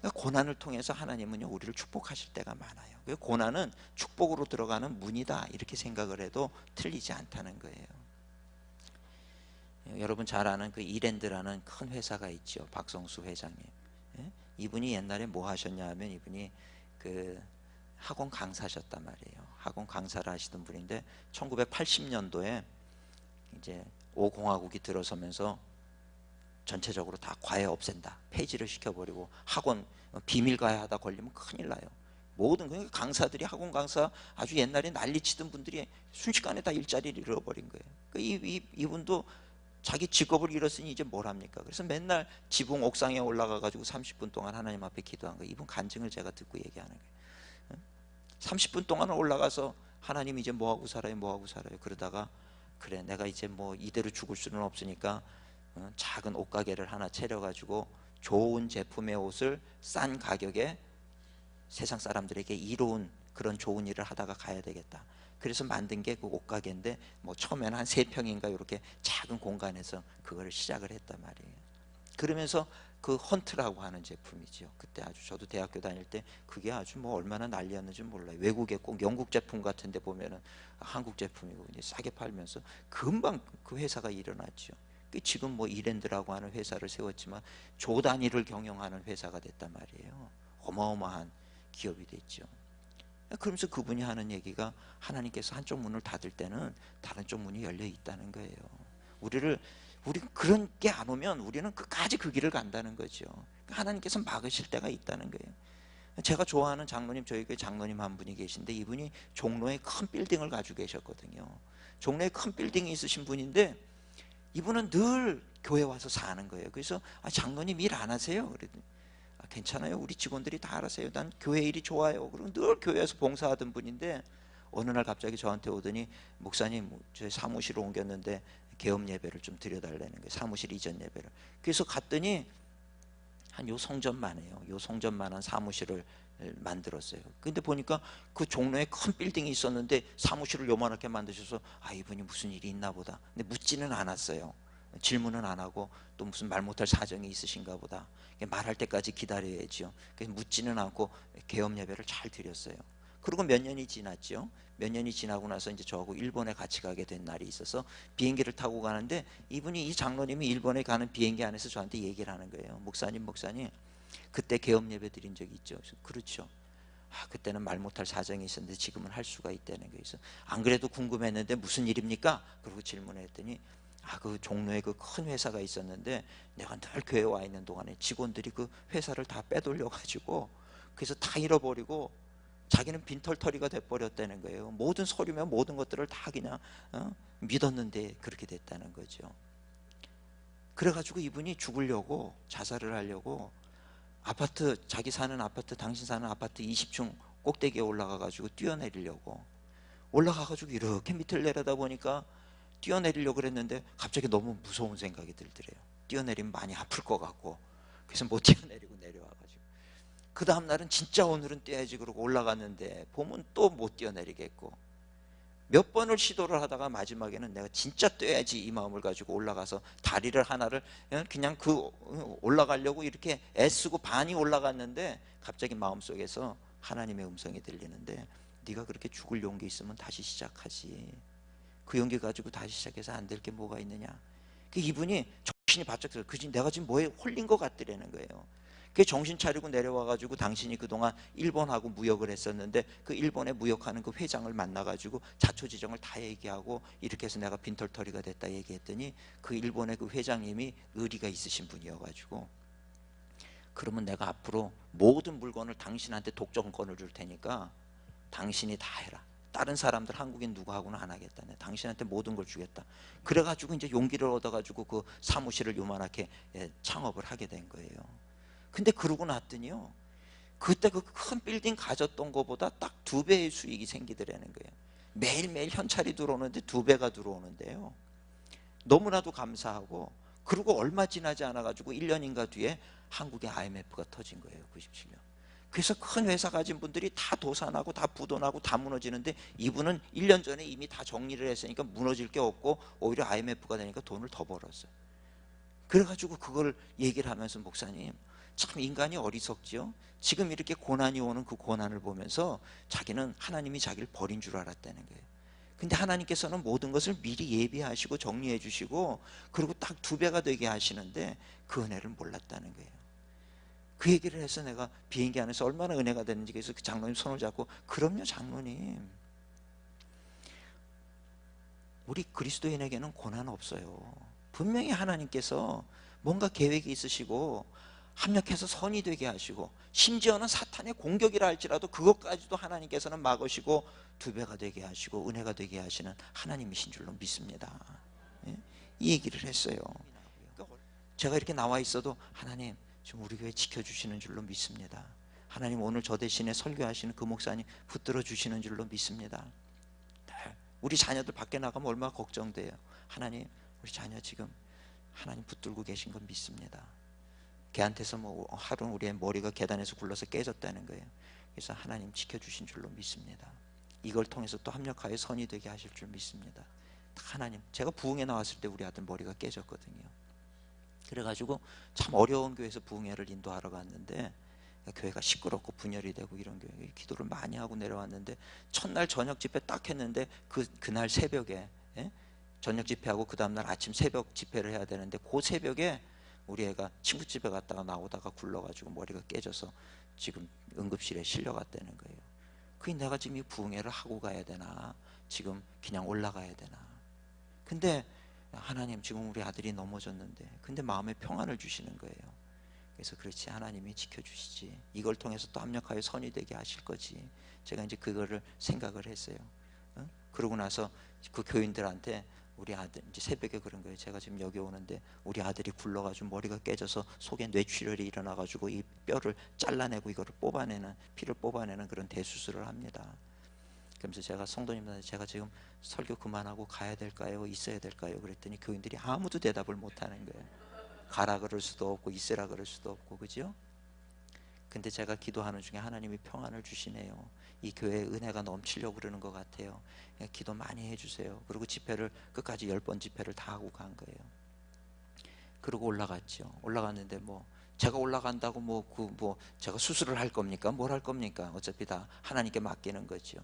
그러니까 고난을 통해서 하나님은요 우리를 축복하실 때가 많아요. 그 고난은 축복으로 들어가는 문이다 이렇게 생각을 해도 틀리지 않다는 거예요. 여러분 잘 아는 그 이랜드라는 큰 회사가 있죠. 박성수 회장님. 예? 이분이 옛날에 뭐 하셨냐 하면 이분이 그 학원 강사셨단 말이에요. 학원 강사를 하시던 분인데 1980년도에 이제 5공화국이 들어서면서 전체적으로 다 과외 없앤다, 폐지를 시켜버리고 학원 비밀 과외하다 걸리면 큰일 나요. 모든 그러니까 강사들이 학원 강사 아주 옛날에 난리치던 분들이 순식간에 다 일자리를 잃어버린 거예요. 그러니까 이분도 자기 직업을 잃었으니 이제 뭘 합니까? 그래서 맨날 지붕 옥상에 올라가 가지고 30분 동안 하나님 앞에 기도한 거예요. 이분 간증을 제가 듣고 얘기하는 거예요. 30분 동안 올라가서 하나님 이제 뭐하고 살아요, 뭐하고 살아요. 그러다가 그래 내가 이제 뭐 이대로 죽을 수는 없으니까 작은 옷가게를 하나 차려가지고 좋은 제품의 옷을 싼 가격에 세상 사람들에게 이로운 그런 좋은 일을 하다가 가야 되겠다. 그래서 만든 게 그 옷가게인데 뭐 처음에는 한 3평인가 이렇게 작은 공간에서 그거를 시작을 했단 말이에요. 그러면서 그 헌트라고 하는 제품이죠. 그때 아주 저도 대학교 다닐 때 그게 아주 뭐 얼마나 난리였는지 몰라요. 외국에 꼭 영국 제품 같은 데 보면은 한국 제품이고 이제 싸게 팔면서 금방 그 회사가 일어났죠. 지금 뭐 이랜드라고 하는 회사를 세웠지만 조 단위를 경영하는 회사가 됐단 말이에요. 어마어마한 기업이 됐죠. 그러면서 그분이 하는 얘기가 하나님께서 한쪽 문을 닫을 때는 다른 쪽 문이 열려 있다는 거예요. 우리 그런 게 안 오면 우리는 끝까지 그 길을 간다는 거죠. 하나님께서 막으실 때가 있다는 거예요. 제가 좋아하는 장로님, 저희 교회 장로님 한 분이 계신데 이분이 종로에 큰 빌딩을 가지고 계셨거든요. 종로에 큰 빌딩이 있으신 분인데 이분은 늘 교회 와서 사는 거예요. 그래서 장로님 일 안 하세요? 그랬더니 괜찮아요. 우리 직원들이 다 알아서요. 난 교회 일이 좋아요. 그리고 늘 교회에서 봉사하던 분인데 어느 날 갑자기 저한테 오더니 목사님 저희 사무실을 옮겼는데 개업 예배를 좀 드려달라는 거예요. 사무실 이전 예배를. 그래서 갔더니 한 요 성전만 해요. 요 성전만한 사무실을 만들었어요. 근데 보니까 그 종로에 큰 빌딩이 있었는데 사무실을 요만하게 만드셔서 이분이 무슨 일이 있나 보다. 근데 묻지는 않았어요. 질문은 안 하고 또 무슨 말 못할 사정이 있으신가 보다. 말할 때까지 기다려야죠. 그래서 묻지는 않고 개업 예배를 잘 드렸어요. 그리고 몇 년이 지났죠. 몇 년이 지나고 나서 이제 저하고 일본에 같이 가게 된 날이 있어서 비행기를 타고 가는데 이분이 이 장로님이 일본에 가는 비행기 안에서 저한테 얘기를 하는 거예요. 목사님 그때 개업 예배 드린 적이 있죠. 그렇죠. 그때는 말 못할 사정이 있었는데 지금은 할 수가 있다는 거예요. 그래서 안 그래도 궁금했는데 무슨 일입니까? 그러고 질문을 했더니 그 종로에 그 큰 회사가 있었는데 내가 늘 교회 와 있는 동안에 직원들이 그 회사를 다 빼돌려 가지고 그래서 다 잃어버리고 자기는 빈털터리가 돼버렸다는 거예요. 모든 서류면 모든 것들을 다 그냥 믿었는데 그렇게 됐다는 거죠. 그래가지고 이분이 죽으려고 자살을 하려고 자기 사는 아파트, 당신 사는 아파트 20층 꼭대기에 올라가가지고 뛰어내리려고 올라가가지고 이렇게 밑을 내려다 보니까 뛰어내리려고 그랬는데 갑자기 너무 무서운 생각이 들더래요. 뛰어내리면 많이 아플 것 같고 그래서 못 뛰어내리고 내려와가지고 그 다음날은 진짜 오늘은 뛰어야지 그러고 올라갔는데 보면 또 못 뛰어내리겠고 몇 번을 시도를 하다가 마지막에는 내가 진짜 뛰어야지 이 마음을 가지고 올라가서 다리를 하나를 그냥 올라가려고 이렇게 애쓰고 반이 올라갔는데 갑자기 마음속에서 하나님의 음성이 들리는데 네가 그렇게 죽을 용기 있으면 다시 시작하지. 그 용기 가지고 다시 시작해서 안 될 게 뭐가 있느냐. 이분이 정신이 바짝 들어요. 내가 지금 뭐에 홀린 것 같더라는 거예요. 그 정신 차리고 내려와가지고 당신이 그동안 일본하고 무역을 했었는데 그 일본에 무역하는 그 회장을 만나가지고 자초지정을 다 얘기하고 이렇게 해서 내가 빈털터리가 됐다 얘기했더니 그 일본의 그 회장님이 의리가 있으신 분이어가지고 그러면 내가 앞으로 모든 물건을 당신한테 독점권을 줄 테니까 당신이 다 해라. 다른 사람들 한국인 누구하고는 안 하겠다. 당신한테 모든 걸 주겠다. 그래가지고 이제 용기를 얻어가지고 그 사무실을 요만하게 창업을 하게 된 거예요. 근데 그러고 났더니요 그때 그 큰 빌딩 가졌던 것보다 딱 2배의 수익이 생기더라는 거예요. 매일매일 현찰이 들어오는데 2배가 들어오는데요 너무나도 감사하고 그리고 얼마 지나지 않아 가지고 1년인가 뒤에 한국에 IMF가 터진 거예요. 97년. 그래서 큰 회사 가진 분들이 다 도산하고 다 부도나고 다 무너지는데 이분은 1년 전에 이미 다 정리를 했으니까 무너질 게 없고 오히려 IMF가 되니까 돈을 더 벌었어요. 그래가지고 그걸 얘기를 하면서 목사님 참 인간이 어리석지요. 지금 이렇게 고난이 오는 그 고난을 보면서 자기는 하나님이 자기를 버린 줄 알았다는 거예요. 근데 하나님께서는 모든 것을 미리 예비하시고 정리해 주시고 그리고 딱 2배가 되게 하시는데 그 은혜를 몰랐다는 거예요. 그 얘기를 해서 내가 비행기 안에서 얼마나 은혜가 됐는지, 그래서 그 장로님 손을 잡고 그럼요 장로님, 우리 그리스도인에게는 고난 없어요. 분명히 하나님께서 뭔가 계획이 있으시고 합력해서 선이 되게 하시고 심지어는 사탄의 공격이라 할지라도 그것까지도 하나님께서는 막으시고 2배가 되게 하시고 은혜가 되게 하시는 하나님이신 줄로 믿습니다. 예? 이 얘기를 했어요. 제가 이렇게 나와 있어도 하나님 지금 우리 교회 지켜주시는 줄로 믿습니다. 하나님 오늘 저 대신에 설교하시는 그 목사님 붙들어 주시는 줄로 믿습니다. 우리 자녀들 밖에 나가면 얼마나 걱정돼요. 하나님 우리 자녀 지금 하나님 붙들고 계신 건 믿습니다. 걔한테서 뭐 하루 우리의 머리가 계단에서 굴러서 깨졌다는 거예요. 그래서 하나님 지켜주신 줄로 믿습니다. 이걸 통해서 또 합력하여 선이 되게 하실 줄 믿습니다. 하나님, 제가 부흥회 나왔을 때 우리 아들 머리가 깨졌거든요. 그래가지고 참 어려운 교회에서 부흥회를 인도하러 갔는데 교회가 시끄럽고 분열이 되고 이런 교회, 기도를 많이 하고 내려왔는데 첫날 저녁 집회 딱 했는데 그날 새벽에, 예? 저녁 집회하고 그 다음날 아침 새벽 집회를 해야 되는데 그 새벽에 우리 애가 친구 집에 갔다가 나오다가 굴러가지고 머리가 깨져서 지금 응급실에 실려갔다는 거예요. 그게 내가 지금 이 부흥회를 하고 가야 되나 지금 그냥 올라가야 되나. 근데 하나님 지금 우리 아들이 넘어졌는데 근데 마음에 평안을 주시는 거예요. 그래서 그렇지, 하나님이 지켜주시지, 이걸 통해서 또 합력하여 선이 되게 하실 거지. 제가 이제 그거를 생각을 했어요. 그러고 나서 그 교인들한테 우리 아들 이제 새벽에 그런 거예요. 제가 지금 여기 오는데 우리 아들이 굴러가지고 머리가 깨져서 속에 뇌출혈이 일어나가지고 이 뼈를 잘라내고 이거를 뽑아내는, 피를 뽑아내는 그런 대수술을 합니다. 그러면서 제가 성도님들한테 제가 지금 설교 그만하고 가야 될까요? 있어야 될까요? 그랬더니 교인들이 아무도 대답을 못하는 거예요. 가라 그럴 수도 없고 있으라 그럴 수도 없고, 그죠? 근데 제가 기도하는 중에 하나님이 평안을 주시네요. 이 교회에 은혜가 넘치려고 그러는 것 같아요. 기도 많이 해주세요. 그리고 집회를 끝까지 10번 집회를 다 하고 간 거예요. 그리고 올라갔죠. 올라갔는데 뭐 제가 올라간다고 제가 수술을 할 겁니까? 뭘 할 겁니까? 어차피 다 하나님께 맡기는 거죠.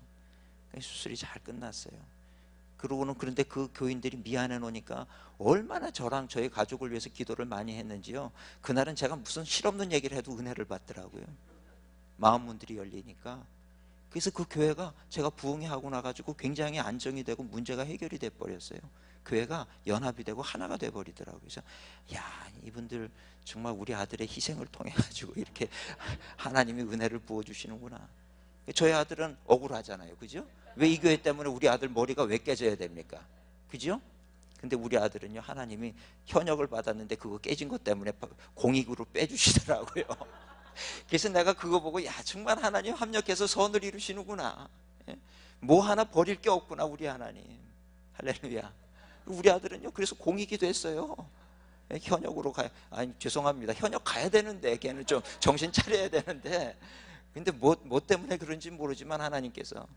수술이 잘 끝났어요. 그러고는 그런데 그 교인들이 미안해 놓으니까 얼마나 저랑 저희 가족을 위해서 기도를 많이 했는지요. 그날은 제가 무슨 실없는 얘기를 해도 은혜를 받더라고요. 마음 문들이 열리니까. 그래서 그 교회가 제가 부흥회 하고 나가지고 굉장히 안정이 되고 문제가 해결이 돼 버렸어요. 교회가 연합이 되고 하나가 돼 버리더라고요. 그래서 야, 이분들 정말 우리 아들의 희생을 통해 가지고 이렇게 하나님이 은혜를 부어 주시는구나. 저희 아들은 억울하잖아요, 그죠? 왜 이 교회 때문에 우리 아들 머리가 왜 깨져야 됩니까? 그죠? 근데 우리 아들은요, 하나님이 현역을 받았는데 그거 깨진 것 때문에 공익으로 빼주시더라고요. 그래서 내가 그거 보고 야, 정말 하나님 합력해서 선을 이루시는구나. 뭐 하나 버릴 게 없구나 우리 하나님. 할렐루야. 우리 아들은요 그래서 공익이 됐어요. 현역으로 가요. 아니 죄송합니다, 현역 가야 되는데 걔는 좀 정신 차려야 되는데, 근데 뭐 때문에 그런지 모르지만 하나님께서,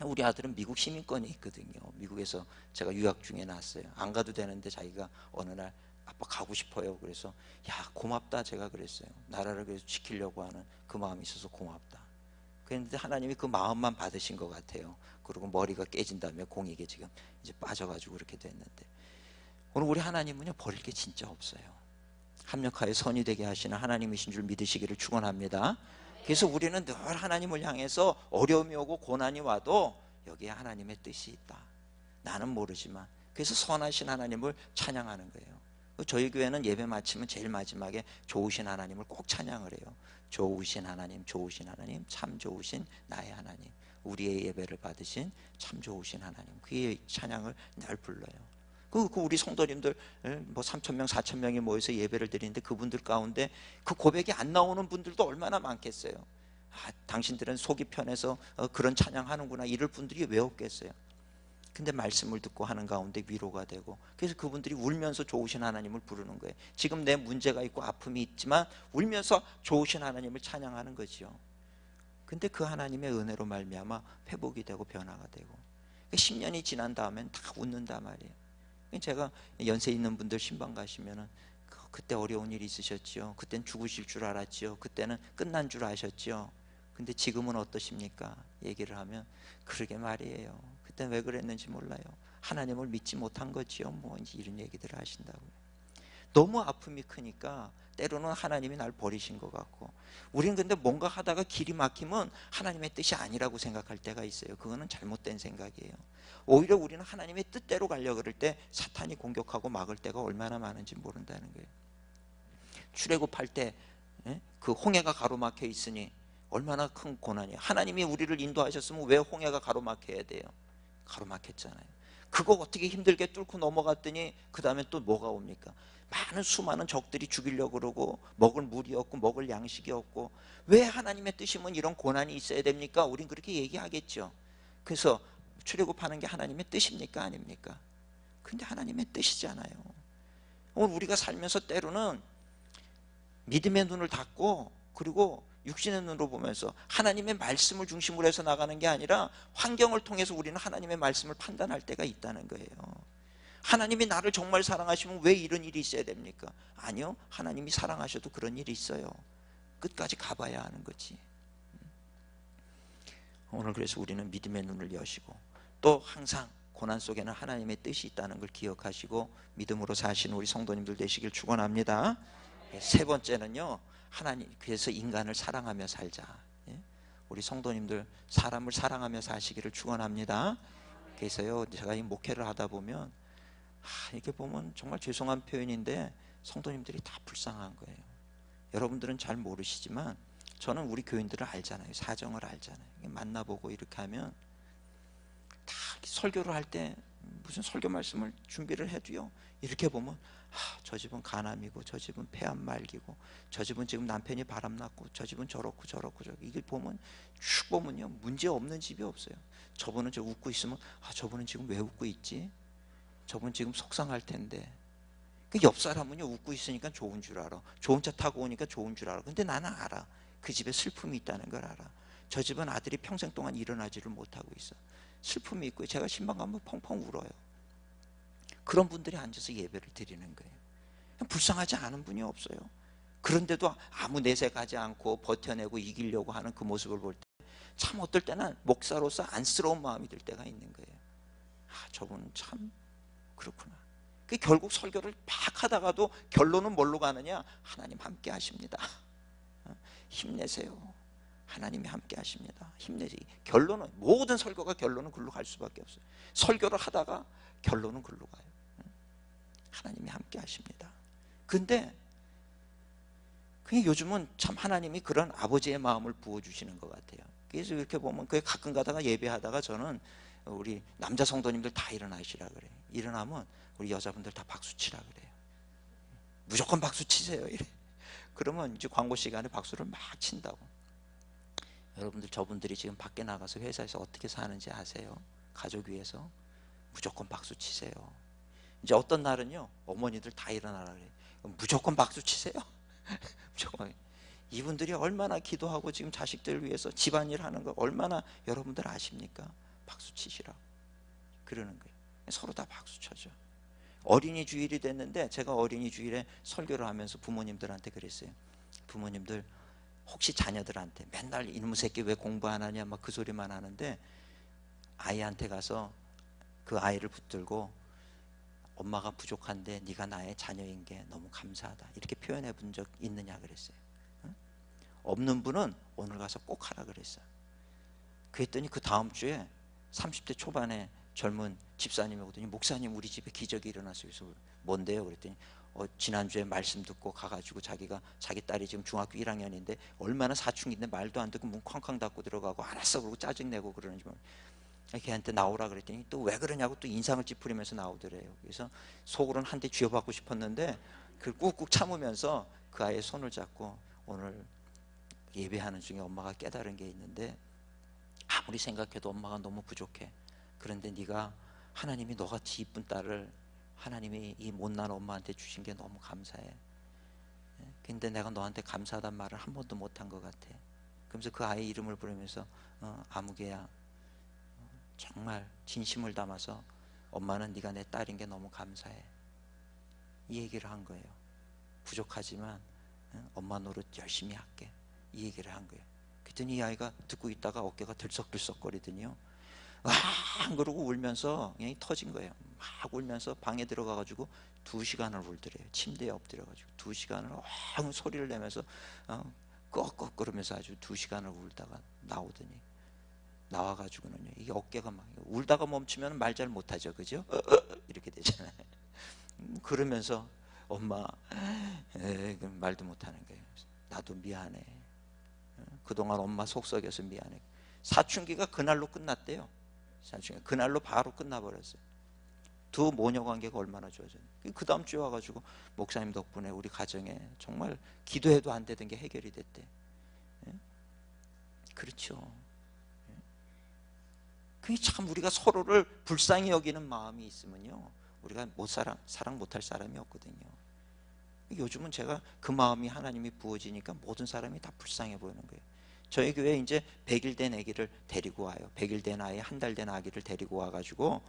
우리 아들은 미국 시민권이 있거든요. 미국에서 제가 유학 중에 났어요. 안 가도 되는데 자기가 어느 날 아빠 가고 싶어요. 그래서 야 고맙다 제가 그랬어요. 나라를 그래서 지키려고 하는 그 마음이 있어서 고맙다. 그런데 하나님이 그 마음만 받으신 것 같아요. 그리고 머리가 깨진 다음에 공익에 지금 이제 빠져가지고 그렇게 됐는데, 오늘 우리 하나님은요 버릴 게 진짜 없어요. 합력하여 선이 되게 하시는 하나님이신 줄 믿으시기를 축원합니다. 그래서 우리는 늘 하나님을 향해서 어려움이 오고 고난이 와도 여기에 하나님의 뜻이 있다. 나는 모르지만. 그래서 선하신 하나님을 찬양하는 거예요. 저희 교회는 예배 마치면 제일 마지막에 좋으신 하나님을 꼭 찬양을 해요. 좋으신 하나님, 좋으신 하나님, 참 좋으신 나의 하나님, 우리의 예배를 받으신 참 좋으신 하나님, 그의 찬양을 늘 불러요. 그 우리 성도님들 뭐 3,000명, 4,000명이 모여서 예배를 드리는데 그분들 가운데 그 고백이 안 나오는 분들도 얼마나 많겠어요. 아, 당신들은 속이 편해서 그런 찬양하는구나 이럴 분들이 왜 없겠어요. 근데 말씀을 듣고 하는 가운데 위로가 되고, 그래서 그분들이 울면서 좋으신 하나님을 부르는 거예요. 지금 내 문제가 있고 아픔이 있지만 울면서 좋으신 하나님을 찬양하는 거지요. 근데 그 하나님의 은혜로 말미암아 회복이 되고 변화가 되고, 10년이 지난 다음엔 다 웃는단 말이에요. 제가 연세 있는 분들 신방 가시면은 그때 어려운 일이 있으셨지요. 그땐 죽으실 줄 알았지요. 그때는 끝난 줄 아셨지요. 근데 지금은 어떠십니까? 얘기를 하면 그러게 말이에요. 그땐 왜 그랬는지 몰라요. 하나님을 믿지 못한 거지요. 뭐 이제 이런 얘기들을 하신다고요. 너무 아픔이 크니까 때로는 하나님이 날 버리신 것 같고, 우리는 근데 뭔가 하다가 길이 막히면 하나님의 뜻이 아니라고 생각할 때가 있어요. 그거는 잘못된 생각이에요. 오히려 우리는 하나님의 뜻대로 가려고 그럴 때 사탄이 공격하고 막을 때가 얼마나 많은지 모른다는 거예요. 출애굽할 때 그 홍해가 가로막혀 있으니 얼마나 큰 고난이에요. 하나님이 우리를 인도하셨으면 왜 홍해가 가로막혀야 돼요? 가로막혔잖아요. 그거 어떻게 힘들게 뚫고 넘어갔더니 그 다음에 또 뭐가 옵니까? 많은 수많은 적들이 죽이려고 그러고, 먹을 물이 없고 먹을 양식이 없고, 왜 하나님의 뜻이면 이런 고난이 있어야 됩니까? 우린 그렇게 얘기하겠죠. 그래서 출애굽하는 게 하나님의 뜻입니까? 아닙니까? 근데 하나님의 뜻이잖아요. 오늘 우리가 살면서 때로는 믿음의 눈을 닫고, 그리고 육신의 눈으로 보면서 하나님의 말씀을 중심으로 해서 나가는 게 아니라 환경을 통해서 우리는 하나님의 말씀을 판단할 때가 있다는 거예요. 하나님이 나를 정말 사랑하시면 왜 이런 일이 있어야 됩니까? 아니요, 하나님이 사랑하셔도 그런 일이 있어요. 끝까지 가봐야 하는 거지. 오늘 그래서 우리는 믿음의 눈을 여시고, 또 항상 고난 속에는 하나님의 뜻이 있다는 걸 기억하시고 믿음으로 사시는 우리 성도님들 되시길 축원합니다. 세 번째는요, 하나님, 그래서 인간을 사랑하며 살자. 우리 성도님들 사람을 사랑하며 사시기를 축원합니다. 그래서요, 제가 이 목회를 하다 보면 이렇게 보면 정말 죄송한 표현인데 성도님들이 다 불쌍한 거예요. 여러분들은 잘 모르시지만 저는 우리 교인들을 알잖아요. 사정을 알잖아요. 만나보고 이렇게 하면 다 설교를 할 때 무슨 설교 말씀을 준비를 해도요, 이렇게 보면 저 집은 가남이고 저 집은 폐암 말기고 저 집은 지금 남편이 바람났고 저 집은 저렇고 저렇고 이걸 보면 쭉 보면요, 문제 없는 집이 없어요. 저분은 저 웃고 있으면 저분은 지금 왜 웃고 있지? 저분 지금 속상할 텐데. 그 옆 사람은요, 웃고 있으니까 좋은 줄 알아. 좋은 차 타고 오니까 좋은 줄 알아. 근데 나는 알아. 그 집에 슬픔이 있다는 걸 알아. 저 집은 아들이 평생 동안 일어나지를 못하고 있어. 슬픔이 있고 제가 신방 가면 펑펑 울어요. 그런 분들이 앉아서 예배를 드리는 거예요. 불쌍하지 않은 분이 없어요. 그런데도 아무 내색하지 않고 버텨내고 이기려고 하는 그 모습을 볼 때 참 어떨 때는 목사로서 안쓰러운 마음이 들 때가 있는 거예요. 저분은 참 그렇구나. 그 결국 설교를 막 하다가도 결론은 뭘로 가느냐? 하나님 함께 하십니다. 힘내세요. 하나님이 함께 하십니다. 힘내지. 결론은, 모든 설교가 결론은 글로 갈 수밖에 없어요. 설교를 하다가 결론은 글로 가요. 하나님이 함께 하십니다. 근데 요즘은 참 하나님이 그런 아버지의 마음을 부어주시는 것 같아요. 그래서 이렇게 보면 가끔 가다가 예배하다가 저는 우리 남자 성도님들 다 일어나시라 그래요. 일어나면 우리 여자분들 다 박수 치라 그래요. 무조건 박수 치세요. 이래. 그러면 이제 광고 시간에 박수를 막 친다고. 여러분들, 저분들이 지금 밖에 나가서 회사에서 어떻게 사는지 아세요? 가족 위해서 무조건 박수 치세요. 이제 어떤 날은요, 어머니들 다 일어나라 그래요. 무조건 박수 치세요. 무조건. 이분들이 얼마나 기도하고 지금 자식들을 위해서 집안일 하는 거 얼마나 여러분들 아십니까? 박수 치시라고 그러는 거예요. 서로 다 박수 쳐줘. 어린이 주일이 됐는데 제가 어린이 주일에 설교를 하면서 부모님들한테 그랬어요. 부모님들, 혹시 자녀들한테 맨날 이놈의 새끼 왜 공부 안 하냐 막 그 소리만 하는데, 아이한테 가서 그 아이를 붙들고 엄마가 부족한데 네가 나의 자녀인 게 너무 감사하다 이렇게 표현해 본 적 있느냐 그랬어요. 없는 분은 오늘 가서 꼭 하라 그랬어요. 그랬더니 그 다음 주에 30대 초반에 젊은 집사님이 오더니, 목사님 우리 집에 기적이 일어났어요. 그래서 뭔데요? 그랬더니 지난주에 말씀 듣고 가가지고 자기 딸이 지금 중학교 1학년인데 얼마나 사춘기인데 말도 안 듣고 문 쾅쾅 닫고 들어가고 알았어 그러고 짜증내고 그러는지 걔한테 나오라 그랬더니 또 왜 그러냐고 또 인상을 찌푸리면서 나오더래요. 그래서 속으로는 한 대 쥐어받고 싶었는데 그 꾹꾹 참으면서 그 아이의 손을 잡고, 오늘 예배하는 중에 엄마가 깨달은 게 있는데 아무리 생각해도 엄마가 너무 부족해. 그런데 네가, 하나님이 너같이 이쁜 딸을 하나님이 이 못난 엄마한테 주신 게 너무 감사해. 근데 내가 너한테 감사하단 말을 한 번도 못한 것 같아. 그러면서 그 아이 이름을 부르면서 아무개야, 정말 진심을 담아서 엄마는 네가 내 딸인 게 너무 감사해, 이 얘기를 한 거예요. 부족하지만 엄마 노릇 열심히 할게, 이 얘기를 한 거예요. 그랬더니 이 아이가 듣고 있다가 어깨가 들썩들썩거리더니요, 와 그러고 울면서 그냥 터진 거예요. 막 울면서 방에 들어가가지고 2시간을 울더래요. 침대에 엎드려가지고 2시간을 엉 소리를 내면서 꺽꺽 그러면서 아주 2시간을 울다가 나오더니, 나와가지고는요, 이게 어깨가 막 울다가 멈추면 말 잘 못하죠, 그죠? 이렇게 되잖아요. 그러면서 엄마, 말도 못하는 거예요. 나도 미안해. 그동안 엄마 속썩여서 미안해. 사춘기가 그날로 끝났대요. 사춘기가 그날로 바로 끝나버렸어요. 두 모녀 관계가 얼마나 좋아졌어요. 그 다음 주에 와가지고 목사님 덕분에 우리 가정에 정말 기도해도 안 되던 게 해결이 됐대. 그렇죠. 그게 참 우리가 서로를 불쌍히 여기는 마음이 있으면요, 우리가 사랑 못할 사람이 없거든요. 요즘은 제가 그 마음이 하나님이 부어지니까 모든 사람이 다 불쌍해 보이는 거예요. 저희 교회에 이제 100일 된 아기를 데리고 와요. 100일 된 아이, 한 달 된 아기를 데리고 와가지고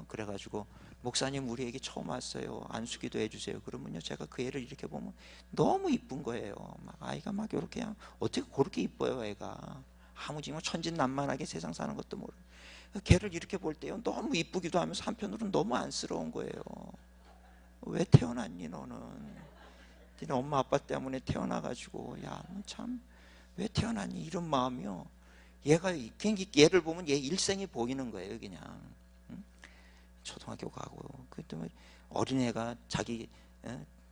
그래가지고 목사님 우리 애기 처음 왔어요, 안수기도 해주세요. 그러면요, 제가 그 애를 이렇게 보면 너무 이쁜 거예요. 막 아이가 막 이렇게, 어떻게 그렇게 이뻐요 애가. 아무 지금 천진난만하게 세상 사는 것도 모르고. 걔를 이렇게 볼 때요, 너무 이쁘기도 하면서 한편으로는 너무 안쓰러운 거예요. 왜 태어났니 너는? 너네 엄마 아빠 때문에 태어나가지고, 야 참 왜 태어났니? 이런 마음이요. 얘가 얘를 보면 얘 일생이 보이는 거예요. 그냥 초등학교 가고, 그때 어린애가 자기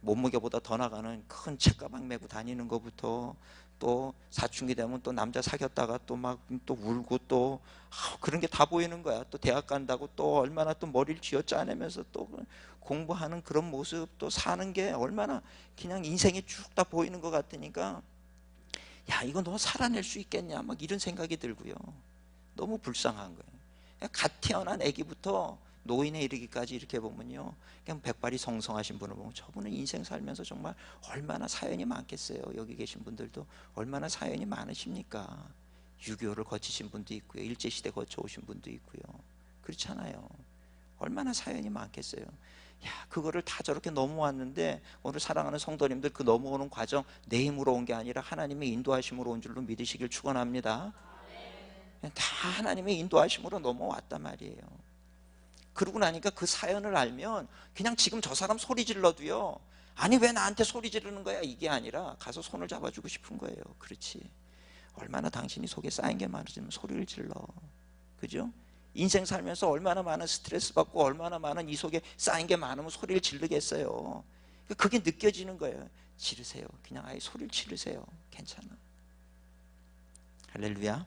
몸무게보다 더 나가는 큰 책가방 메고 다니는 것부터, 또 사춘기 되면 또 남자 사귀었다가 또 막 또 울고 또 그런 게 다 보이는 거야. 또 대학 간다고 또 얼마나 또 머리를 쥐어짜내면서 또 공부하는 그런 모습, 또 사는 게 얼마나 그냥 인생이 쭉 다 보이는 것 같으니까, 야 이거 너 살아낼 수 있겠냐 막 이런 생각이 들고요. 너무 불쌍한 거예요. 갓 태어난 아기부터 노인에 이르기까지 이렇게 보면요, 그냥 백발이 성성하신 분을 보면 저분은 인생 살면서 정말 얼마나 사연이 많겠어요. 여기 계신 분들도 얼마나 사연이 많으십니까? 6.25를 거치신 분도 있고요, 일제시대 거쳐오신 분도 있고요. 그렇잖아요. 얼마나 사연이 많겠어요. 야 그거를 다 저렇게 넘어왔는데, 오늘 사랑하는 성도님들 그 넘어오는 과정 내 힘으로 온 게 아니라 하나님의 인도하심으로 온 줄로 믿으시길 축원합니다. 다 하나님의 인도하심으로 넘어왔단 말이에요. 그러고 나니까 그 사연을 알면 그냥 지금 저 사람 소리 질러도요, 아니 왜 나한테 소리 지르는 거야 이게 아니라 가서 손을 잡아주고 싶은 거예요. 그렇지, 얼마나 당신이 속에 쌓인 게 많으시면 소리를 질러. 그죠? 인생 살면서 얼마나 많은 스트레스 받고 얼마나 많은 이 속에 쌓인 게 많으면 소리를 지르겠어요. 그게 느껴지는 거예요. 지르세요. 그냥 아예 소리를 지르세요. 괜찮아. 할렐루야.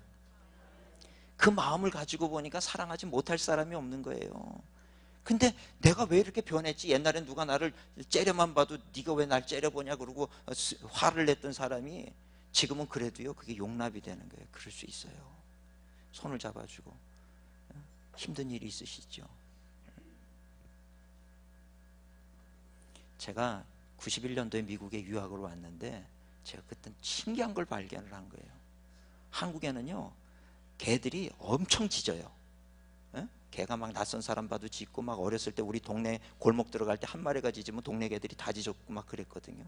그 마음을 가지고 보니까 사랑하지 못할 사람이 없는 거예요. 근데 내가 왜 이렇게 변했지? 옛날엔 누가 나를 째려만 봐도 네가 왜 날 째려보냐 그러고 화를 냈던 사람이 지금은 그래도요, 그게 용납이 되는 거예요. 그럴 수 있어요. 손을 잡아주고. 힘든 일이 있으시죠? 제가 91년도에 미국에 유학을 왔는데 제가 그때 신기한 걸 발견을 한 거예요. 한국에는요, 개들이 엄청 짖어요. 개가 막 낯선 사람 봐도 짖고, 막 어렸을 때 우리 동네 골목 들어갈 때 한 마리가 짖으면 동네 개들이 다 짖었고 막 그랬거든요.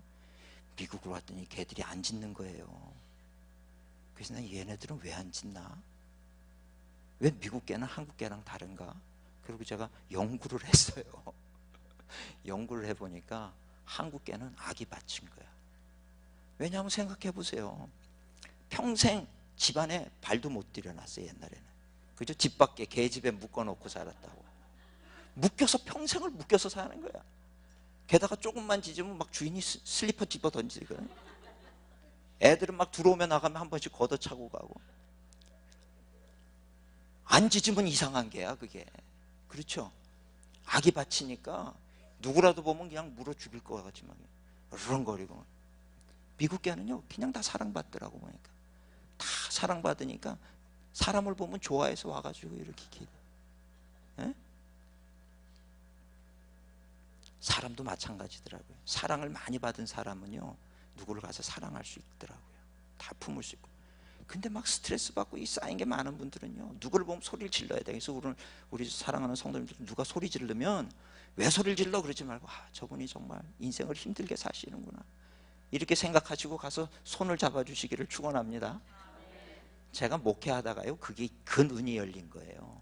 미국으로 왔더니 개들이 안 짖는 거예요. 그래서 난 얘네들은 왜 안 짖나? 왜 미국 개는 한국 개랑 다른가? 그리고 제가 연구를 했어요. 연구를 해보니까 한국 개는 악이 받친 거야. 왜냐하면 생각해 보세요. 평생 집안에 발도 못 들여놨어요. 옛날에는. 그죠? 집 밖에 개집에 묶어놓고 살았다고. 묶여서 평생을 묶여서 사는 거야. 게다가 조금만 짖으면 막 주인이 슬리퍼 집어 던지거든. 애들은 막 들어오면 나가면 한 번씩 걷어차고 가고. 안 짖으면 이상한 개야 그게. 그렇죠? 악이 받치니까 누구라도 보면 그냥 물어 죽일 것 같이 막 으르렁거리고. 미국 개는요 그냥 다 사랑받더라고. 보니까 다 사랑받으니까 사람을 보면 좋아해서 와가지고 이렇게 기대. 에? 사람도 마찬가지더라고요. 사랑을 많이 받은 사람은요 누구를 가서 사랑할 수 있더라고요. 다 품을 수 있고. 근데 막 스트레스 받고 이 쌓인 게 많은 분들은요 누구를 보면 소리를 질러야 돼. 그래서 우리 사랑하는 성도님들은 누가 소리 지르면 왜 소리를 질러 그러지 말고 저분이 정말 인생을 힘들게 사시는구나 이렇게 생각하시고 가서 손을 잡아주시기를 축원합니다. 제가 목회하다가요 그게 그 눈이 열린 거예요.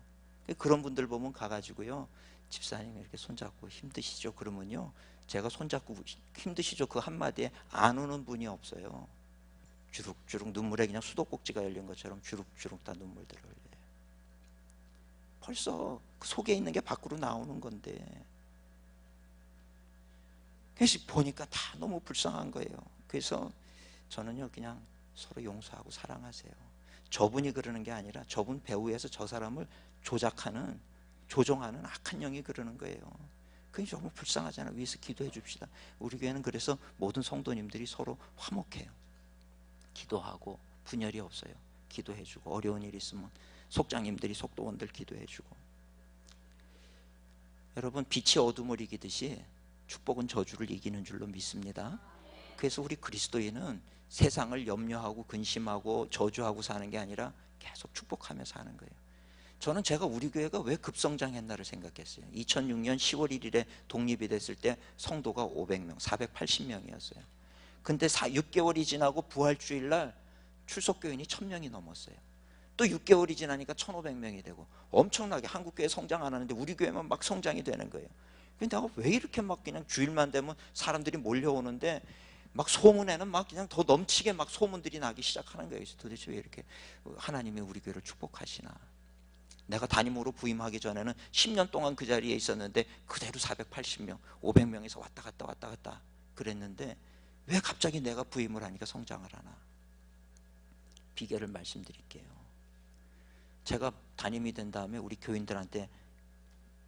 그런 분들 보면 가가지고요 집사님 이렇게 손잡고 힘드시죠? 그러면요 제가 손잡고 힘드시죠? 그 한마디에 안 우는 분이 없어요. 주룩주룩 눈물에 그냥 수도꼭지가 열린 것처럼 주룩주룩 다 눈물들을 흘려요. 벌써 그 속에 있는 게 밖으로 나오는 건데 그래서 보니까 다 너무 불쌍한 거예요. 그래서 저는요 그냥 서로 용서하고 사랑하세요. 저분이 그러는 게 아니라 저분 배후에서 저 사람을 조종하는 악한 영이 그러는 거예요. 그게 정말 불쌍하잖아요. 위에서 기도해 줍시다. 우리 교회는 그래서 모든 성도님들이 서로 화목해요. 기도하고 분열이 없어요. 기도해 주고 어려운 일 있으면 속장님들이 속도원들 기도해 주고. 여러분 빛이 어둠을 이기듯이 축복은 저주를 이기는 줄로 믿습니다. 그래서 우리 그리스도인은 세상을 염려하고 근심하고 저주하고 사는 게 아니라 계속 축복하며 사는 거예요. 저는 제가 우리 교회가 왜 급성장했나를 생각했어요. 2006년 10월 1일에 독립이 됐을 때 성도가 500명, 480명이었어요. 근데 6개월이 지나고 부활주일날 출석교인이 1000명이 넘었어요. 또 6개월이 지나니까 1500명이 되고 엄청나게 한국교회 성장 안 하는데 우리 교회만 막 성장이 되는 거예요. 근데 내가 왜 이렇게 막 그냥 주일만 되면 사람들이 몰려오는데 막 소문에는 막 그냥 더 넘치게 막 소문들이 나기 시작하는 거예요. 그래서 도대체 왜 이렇게 하나님이 우리 교회를 축복하시나. 내가 담임으로 부임하기 전에는 10년 동안 그 자리에 있었는데 그대로 480명, 500명에서 왔다 갔다 그랬는데 왜 갑자기 내가 부임을 하니까 성장을 하나. 비결을 말씀드릴게요. 제가 담임이 된 다음에 우리 교인들한테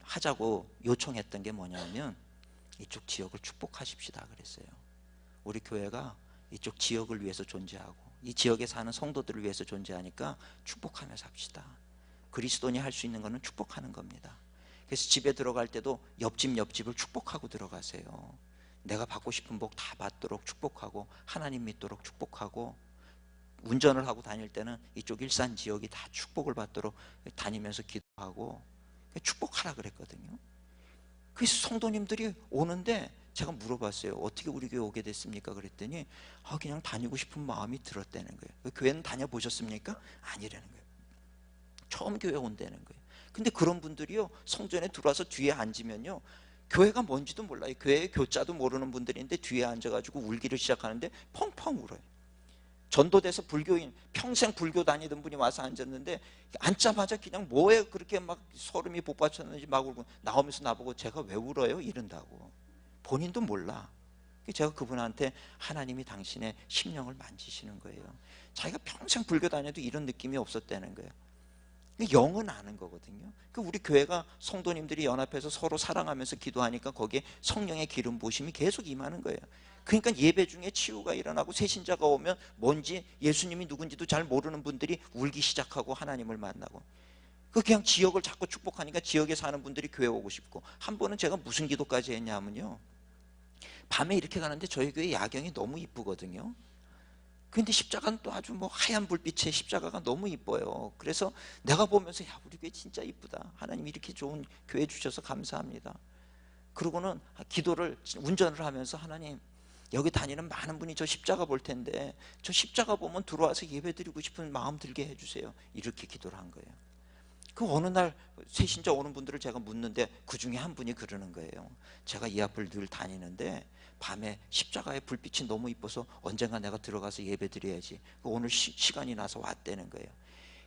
하자고 요청했던 게 뭐냐면 이쪽 지역을 축복하십시다 그랬어요. 우리 교회가 이쪽 지역을 위해서 존재하고 이 지역에 사는 성도들을 위해서 존재하니까 축복하며 삽시다. 그리스도인이 할 수 있는 것은 축복하는 겁니다. 그래서 집에 들어갈 때도 옆집을 축복하고 들어가세요. 내가 받고 싶은 복 다 받도록 축복하고 하나님 믿도록 축복하고 운전을 하고 다닐 때는 이쪽 일산 지역이 다 축복을 받도록 다니면서 기도하고 축복하라 그랬거든요. 그래서 성도님들이 오는데 제가 물어봤어요. 어떻게 우리 교회 오게 됐습니까? 그랬더니 그냥 다니고 싶은 마음이 들었다는 거예요. 교회는 다녀보셨습니까? 아니라는 거예요. 처음 교회 온다는 거예요. 근데 그런 분들이요 성전에 들어와서 뒤에 앉으면요 교회가 뭔지도 몰라요. 교회의 교자도 모르는 분들인데 뒤에 앉아가지고 울기를 시작하는데 펑펑 울어요. 전도돼서 불교인 평생 불교 다니던 분이 와서 앉았는데 앉자마자 그냥 뭐에 그렇게 막 소름이 복받쳤는지 막 울고 나오면서 나보고 제가 왜 울어요? 이런다고. 본인도 몰라. 제가 그분한테 하나님이 당신의 심령을 만지시는 거예요. 자기가 평생 불교 다녀도 이런 느낌이 없었다는 거예요. 영은 아는 거거든요. 우리 교회가 성도님들이 연합해서 서로 사랑하면서 기도하니까 거기에 성령의 기름 부으심이 계속 임하는 거예요. 그러니까 예배 중에 치유가 일어나고 새신자가 오면 뭔지 예수님이 누군지도 잘 모르는 분들이 울기 시작하고 하나님을 만나고 그냥 지역을 자꾸 축복하니까 지역에 사는 분들이 교회 오고 싶고 한 번은 제가 무슨 기도까지 했냐면요 밤에 이렇게 가는데 저희 교회 야경이 너무 이쁘거든요. 근데 십자가는 또 아주 하얀 불빛의 십자가가 너무 이뻐요. 그래서 내가 보면서 야 우리 교회 진짜 이쁘다. 하나님 이렇게 좋은 교회 주셔서 감사합니다. 그러고는 기도를 운전을 하면서 하나님 여기 다니는 많은 분이 저 십자가 볼 텐데 저 십자가 보면 들어와서 예배드리고 싶은 마음 들게 해주세요. 이렇게 기도를 한 거예요. 어느 날 새신자 오는 분들을 제가 묻는데 그 중에 한 분이 그러는 거예요. 제가 이 앞을 늘 다니는데 밤에 십자가의 불빛이 너무 이뻐서 언젠가 내가 들어가서 예배 드려야지. 오늘 시간이 나서 왔다는 거예요.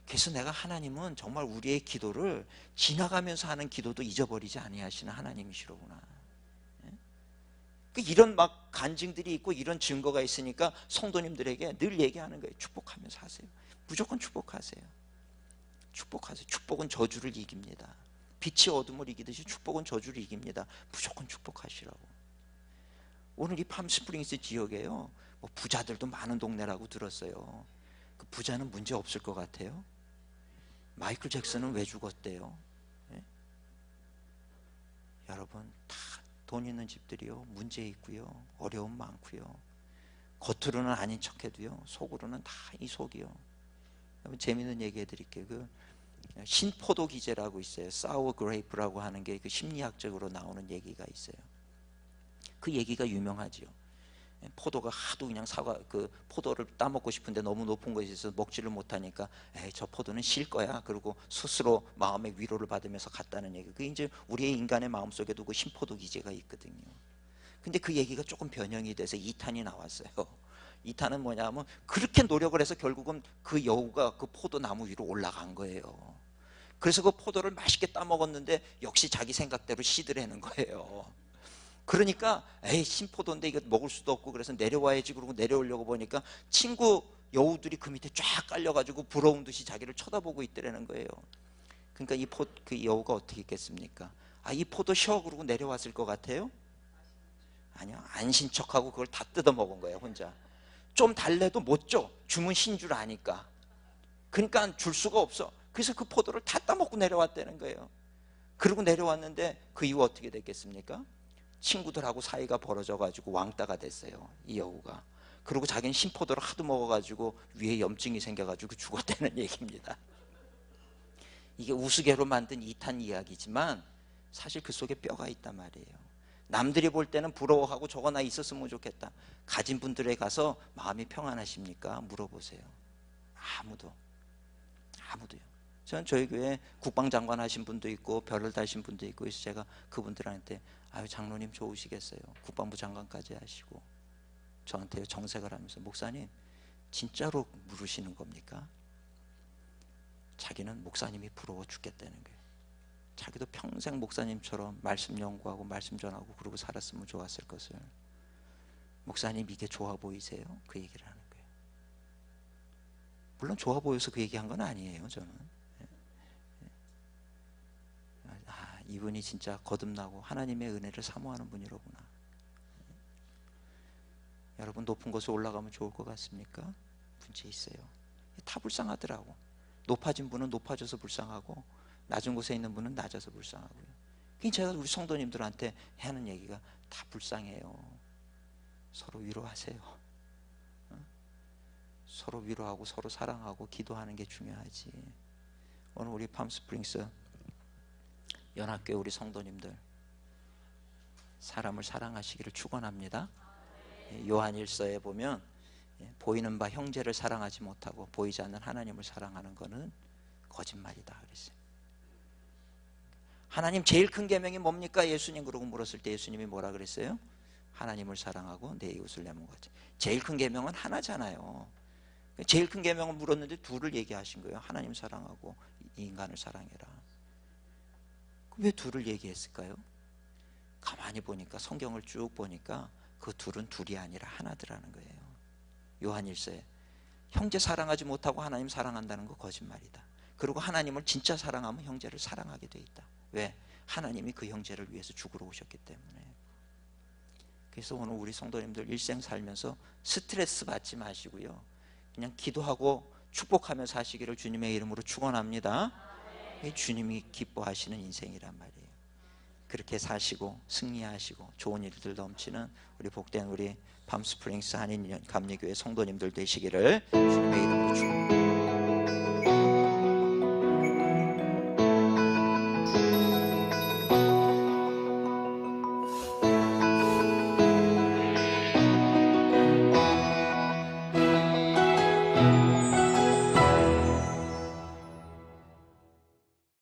그래서 내가 하나님은 정말 우리의 기도를 지나가면서 하는 기도도 잊어버리지 아니하시는 하나님이시로구나. 이런 막 간증들이 있고 이런 증거가 있으니까 성도님들에게 늘 얘기하는 거예요. 축복하면서 하세요. 무조건 축복하세요. 축복하세요. 축복은 저주를 이깁니다. 빛이 어둠을 이기듯이 축복은 저주를 이깁니다. 무조건 축복하시라고. 오늘 이 팜스프링스 지역에요 부자들도 많은 동네라고 들었어요. 그 부자는 문제 없을 것 같아요. 마이클 잭슨은 왜 죽었대요? 예? 여러분 다 돈 있는 집들이요 문제 있고요 어려움 많고요 겉으로는 아닌 척해도요 속으로는 다 이 속이요. 재미있는 얘기 해드릴게요. 신포도 기제라고 있어요. 사워 그레이프라고 하는 게 그 심리학적으로 나오는 얘기가 있어요. 그 얘기가 유명하지요. 포도가 하도 그냥 그 포도를 따먹고 싶은데 너무 높은 곳에 있어서 먹지를 못하니까 에이, 저 포도는 실 거야. 그리고 스스로 마음의 위로를 받으면서 갔다는 얘기. 그게 이제 우리의 인간의 마음속에도 그 신포도 기제가 있거든요. 근데 그 얘기가 조금 변형이 돼서 2탄이 나왔어요. 2탄은 뭐냐면 그렇게 노력을 해서 결국은 그 여우가 그 포도나무 위로 올라간 거예요. 그래서 그 포도를 맛있게 따먹었는데 역시 자기 생각대로 시들하는 거예요. 그러니까 에이 신포도인데 이거 먹을 수도 없고 그래서 내려와야지 그러고 내려오려고 보니까 친구 여우들이 그 밑에 쫙 깔려가지고 부러운 듯이 자기를 쳐다보고 있더라는 거예요. 그러니까 그 여우가 어떻게 했겠습니까? 아, 이 포도 쉬어 그러고 내려왔을 것 같아요? 아니요, 안 신척하고 그걸 다 뜯어 먹은 거예요. 혼자 좀 달래도 못 줘. 주면 신 줄 아니까. 그러니까 줄 수가 없어. 그래서 그 포도를 다 따먹고 내려왔다는 거예요. 그러고 내려왔는데 그 이후 어떻게 됐겠습니까? 친구들하고 사이가 벌어져가지고 왕따가 됐어요, 이 여우가. 그리고 자기는 신포도를 하도 먹어가지고 위에 염증이 생겨가지고 죽었다는 얘기입니다. 이게 우스개로 만든 2탄 이야기지만 사실 그 속에 뼈가 있단 말이에요. 남들이 볼 때는 부러워하고 저거 나 있었으면 좋겠다. 가진 분들에 가서 마음이 평안하십니까? 물어보세요. 아무도요. 저는 저희 교회 국방장관 하신 분도 있고 별을 다신 분도 있고, 그래서 제가 그분들한테 아유 장로님 좋으시겠어요. 국방부 장관까지 하시고 저한테 정색을 하면서 목사님 진짜로 물으시는 겁니까? 자기는 목사님이 부러워 죽겠다는 거예요. 자기도 평생 목사님처럼 말씀 연구하고 말씀 전하고 그러고 살았으면 좋았을 것을. 목사님 이게 좋아 보이세요? 그 얘기를 하는 거예요. 물론 좋아 보여서 그 얘기한 건 아니에요. 저는 이분이 진짜 거듭나고 하나님의 은혜를 사모하는 분이로구나. 여러분 높은 곳에 올라가면 좋을 것 같습니까? 문제 있어요. 다 불쌍하더라고. 높아진 분은 높아져서 불쌍하고 낮은 곳에 있는 분은 낮아서 불쌍하고요. 그게 제가 우리 성도님들한테 하는 얘기가 다 불쌍해요. 서로 위로하세요. 서로 위로하고 서로 사랑하고 기도하는 게 중요하지. 오늘 우리 팜스프링스 연합교회 우리 성도님들 사람을 사랑하시기를 축원합니다. 요한일서에 보면 보이는 바 형제를 사랑하지 못하고 보이지 않는 하나님을 사랑하는 것은 거짓말이다 그랬어요. 하나님 제일 큰 계명이 뭡니까? 예수님 그러고 물었을 때 예수님이 뭐라 그랬어요? 하나님을 사랑하고 내 이웃을 내 몸같이. 제일 큰 계명은 하나잖아요. 제일 큰 계명을 물었는데 둘을 얘기하신 거예요. 하나님 사랑하고 인간을 사랑해라. 왜 둘을 얘기했을까요? 가만히 보니까 성경을 쭉 보니까 그 둘은 둘이 아니라 하나더라는 거예요. 요한일서에 형제 사랑하지 못하고 하나님 사랑한다는 거 거짓말이다. 그리고 하나님을 진짜 사랑하면 형제를 사랑하게 돼 있다. 왜? 하나님이 그 형제를 위해서 죽으러 오셨기 때문에. 그래서 오늘 우리 성도님들 일생 살면서 스트레스 받지 마시고요, 그냥 기도하고 축복하며 사시기를 주님의 이름으로 축원합니다. 주님이 기뻐하시는 인생이란 말이에요. 그렇게 사시고 승리하시고 좋은 일들 넘치는 우리 복된 우리 팜스프링스 한인 감리교회 성도님들 되시기를 주님의 이름으로 축원합니다.